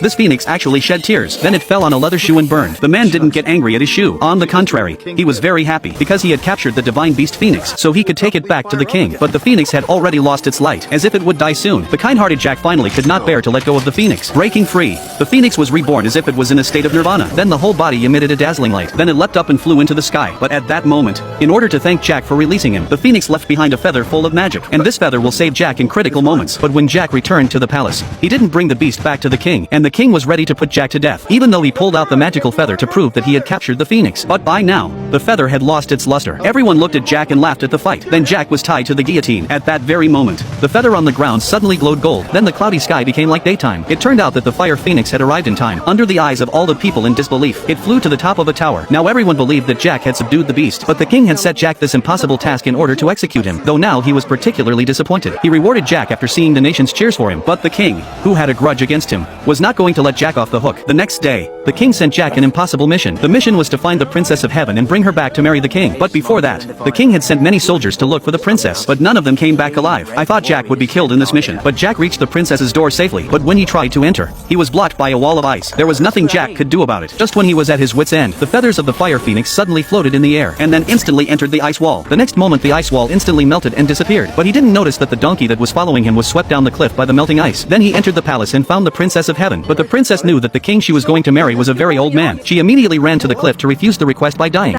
This phoenix actually shed tears. Then it fell on a leather shoe and burned. The man didn't get angry at his shoe. On the contrary, he was very happy because he had captured the divine beast phoenix, so he could take it back to the king. But the phoenix had already lost its light, as if it would die soon. The kind-hearted Jack finally could not bear to let go of the phoenix. Breaking free, the phoenix was reborn as if it was in a state of nirvana. Then the whole body emitted a dazzling light. Then it leapt up and flew into the sky. But at that moment, in order to thank Jack for releasing him, the phoenix left behind a feather full of magic. And this feather will save Jack in critical moments. But when Jack returned to the palace, he didn't bring the beast back to the king, and the king was ready to put Jack to death, even though he pulled out the magical feather to prove that he had captured the phoenix. But by now, the feather had lost its luster. Everyone looked at Jack and laughed at the fight. Then Jack was tied to the guillotine. At that very moment, the feather on the ground suddenly glowed gold. Then the cloudy sky became like daytime. It turned out that the fire phoenix had arrived in time. Under the eyes of all the people in disbelief, it flew to the top of a tower. Now everyone believed that Jack had subdued the beast, but the king had set Jack this impossible task in order to execute him, though now he was particularly disappointed. He rewarded Jack after seeing the nation's cheers for him, but the king, who had a grudge against him, was not going to let Jack off the hook. The next day, the king sent Jack an impossible mission. The mission was to find the princess of heaven and bring her back to marry the king. But before that, the king had sent many soldiers to look for the princess, but none of them came back alive. I thought Jack would be killed in this mission, but Jack reached the princess's door safely. But when he tried to enter, he was blocked by a wall of ice. There was nothing Jack could do about it. Just when he was at his wit's end, the feathers of the fire phoenix suddenly floated in the air, and then instantly entered the ice wall. The next moment the ice wall instantly melted and disappeared, but he didn't notice that the donkey that was following him was swept down the cliff by the melting ice. Then he entered the palace and found the princess of heaven, but the princess knew that the king she was going to marry was a very old man. She immediately ran to the cliff to refuse the request by dying.